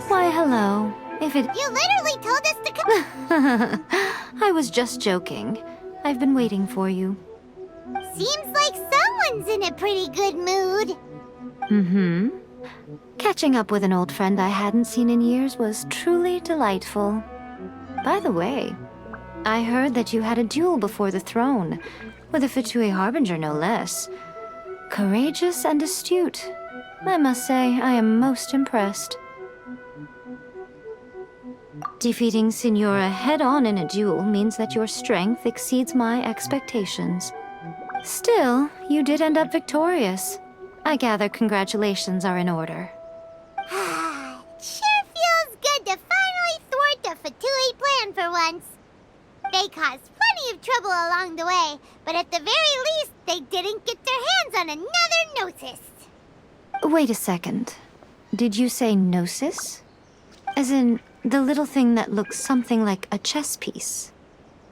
Why, hello. If it... You literally told us to come. I was just joking. I've been waiting for you. Seems like someone's in a pretty good mood. Mm-hmm. Catching up with an old friend I hadn't seen in years was truly delightful. By the way, I heard that you had a duel before the throne, with a Fatui Harbinger no less. Courageous and astute. I must say, I am most impressed. Defeating Signora head-on in a duel means that your strength exceeds my expectations. Still, you did end up victorious. I gather congratulations are in order. Sure feels good to finally thwart the Fatui plan for once. They caused plenty of trouble along the way, but at the very least, they didn't get their hands on another Gnosis. Wait a second. Did you say Gnosis? As in, the little thing that looks something like a chess piece?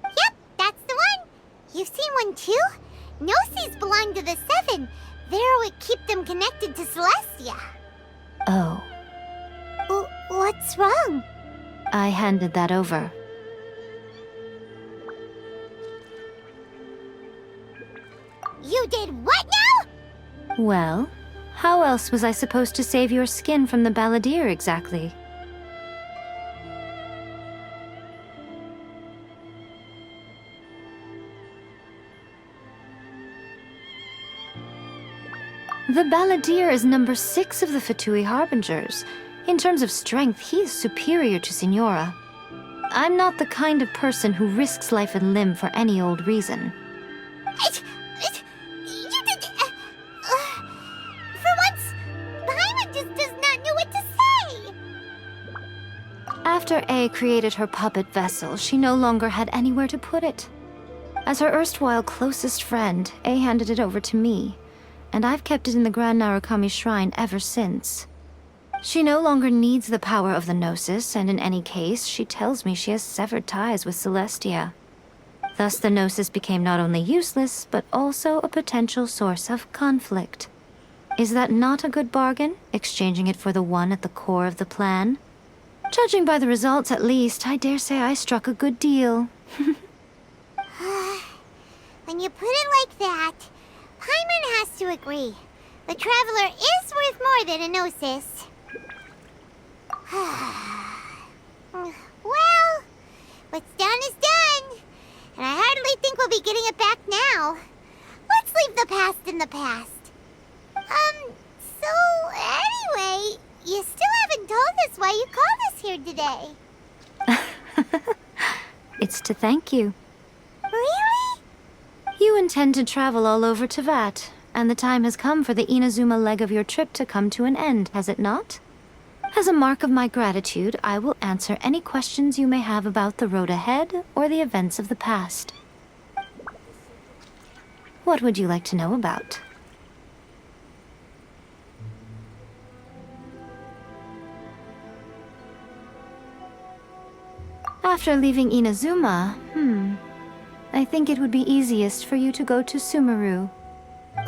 Yep, that's the one. You've seen one too? Gnosis belong to the Seven. They're what keep them connected to Celestia. Oh. What's wrong? I handed that over. You did what now? Well, how else was I supposed to save your skin from the balladeer exactly? The balladeer is number 6 of the Fatui Harbingers. In terms of strength, he is superior to Signora. I'm not the kind of person who risks life and limb for any old reason. You did... for once, Paimon just does not know what to say. After A created her puppet vessel, she no longer had anywhere to put it. As her erstwhile closest friend, A handed it over to me, and I've kept it in the Grand Narukami Shrine ever since. She no longer needs the power of the Gnosis, and in any case, she tells me she has severed ties with Celestia. Thus the Gnosis became not only useless, but also a potential source of conflict. Is that not a good bargain, exchanging it for the one at the core of the plan? Judging by the results at least, I dare say I struck a good deal. When you put it like that, Paimon has to agree. The Traveler is worth more than a Gnosis. Well, what's done is done. And I hardly think we'll be getting it back now. Let's leave the past in the past. So anyway, you still haven't told us why you called us here today. It's to thank you. Really? You intend to travel all over Teyvat, and the time has come for the Inazuma leg of your trip to come to an end, has it not? As a mark of my gratitude, I will answer any questions you may have about the road ahead or the events of the past. What would you like to know about? After leaving Inazuma, I think it would be easiest for you to go to Sumeru.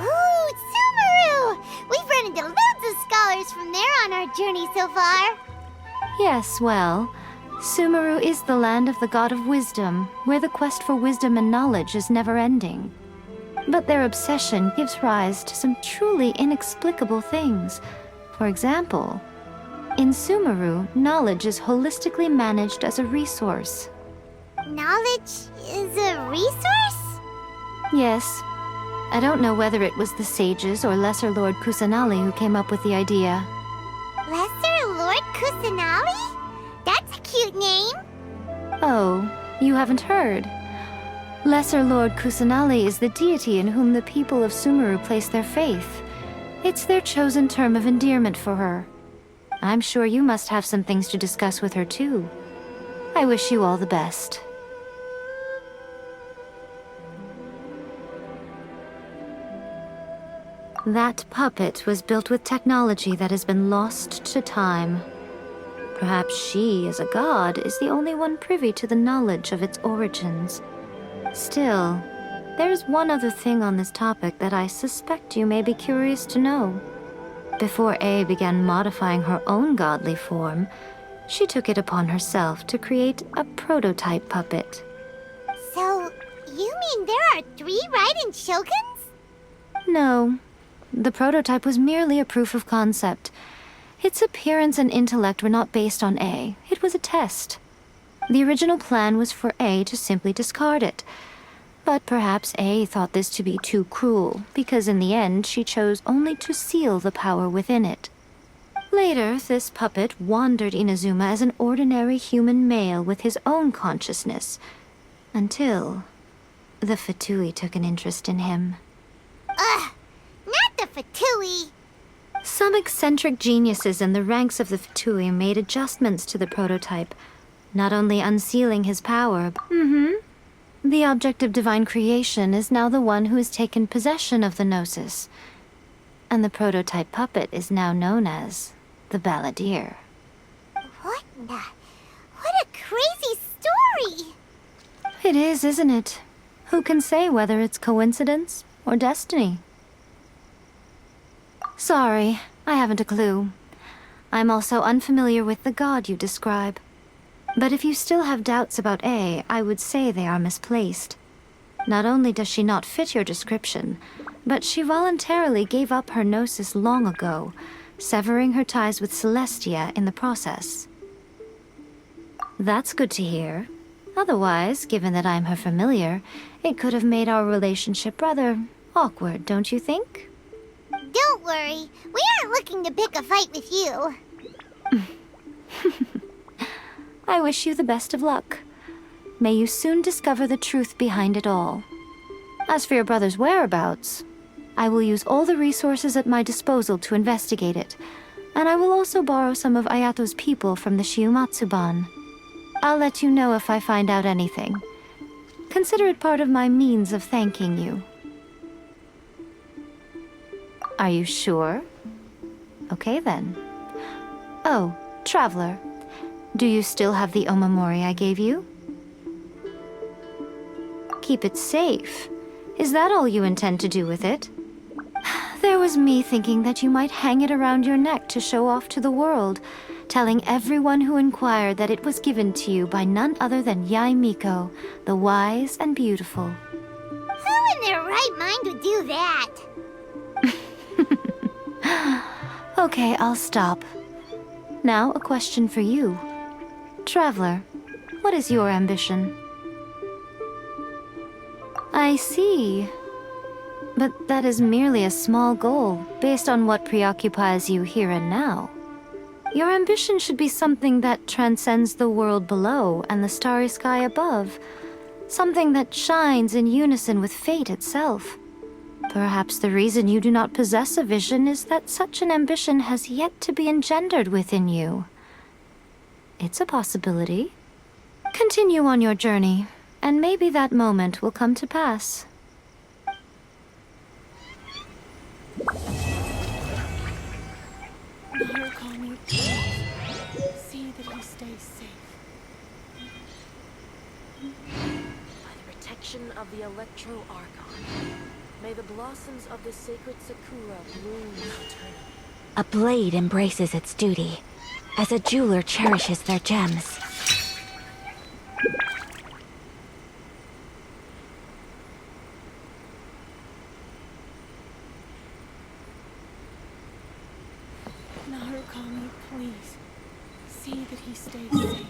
Ooh, Sumeru! We've run into loads of scholars from there on our journey so far. Yes, well, Sumeru is the land of the god of wisdom, where the quest for wisdom and knowledge is never-ending. But their obsession gives rise to some truly inexplicable things. For example, in Sumeru, knowledge is holistically managed as a resource. Knowledge is a resource? Yes. I don't know whether it was the sages or Lesser Lord Kusanali who came up with the idea. Lesser Lord Kusanali? That's a cute name. Oh, you haven't heard. Lesser Lord Kusanali is the deity in whom the people of Sumeru place their faith. It's their chosen term of endearment for her. I'm sure you must have some things to discuss with her too. I wish you all the best. That puppet was built with technology that has been lost to time. Perhaps she, as a god, is the only one privy to the knowledge of its origins. Still, there is one other thing on this topic that I suspect you may be curious to know. Before A began modifying her own godly form, She took it upon herself to create a prototype puppet. So, you mean there are 3 Raiden Shoguns? No, the prototype was merely a proof of concept. Its appearance and intellect were not based on A. It was a test. The original plan was for A to simply discard it. But perhaps A thought this to be too cruel, because in the end she chose only to seal the power within it. Later, this puppet wandered Inazuma as an ordinary human male with his own consciousness, until the Fatui took an interest in him. Ugh, not the Fatui. Some eccentric geniuses in the ranks of the Fatui made adjustments to the prototype, not only unsealing his power, the object of divine creation is now the one who has taken possession of the Gnosis, and the prototype puppet is now known as the Balladeer. What a crazy story! It is, isn't it? Who can say whether it's coincidence or destiny? Sorry, I haven't a clue. I'm also unfamiliar with the god you describe. But if you still have doubts about A, I would say they are misplaced. Not only does she not fit your description, but she voluntarily gave up her gnosis long ago, severing her ties with Celestia in the process. That's good to hear. Otherwise, given that I'm her familiar, it could have made our relationship rather awkward, don't you think? Don't worry, we aren't looking to pick a fight with you. I wish you the best of luck. May you soon discover the truth behind it all. As for your brother's whereabouts, I will use all the resources at my disposal to investigate it, and I will also borrow some of Ayato's people from the Shiumatsuban. I'll let you know if I find out anything. Consider it part of my means of thanking you. Are you sure? Okay then. Oh, Traveler. Do you still have the Omamori I gave you? Keep it safe. Is that all you intend to do with it? There was me thinking that you might hang it around your neck to show off to the world, telling everyone who inquired that it was given to you by none other than Yae Miko, the wise and beautiful. Who in their right mind would do that? Okay, I'll stop. Now, a question for you. Traveler, what is your ambition? I see. But that is merely a small goal, based on what preoccupies you here and now. Your ambition should be something that transcends the world below and the starry sky above. Something that shines in unison with fate itself. Perhaps the reason you do not possess a vision is that such an ambition has yet to be engendered within you. It's a possibility. Continue on your journey, and maybe that moment will come to pass. Narukami, see that he stays safe. By the protection of the Electro Archon, may the blossoms of the sacred Sakura bloom eternally. A blade embraces its duty, as a jeweler cherishes their gems. Narukami, please, see that he stays safe.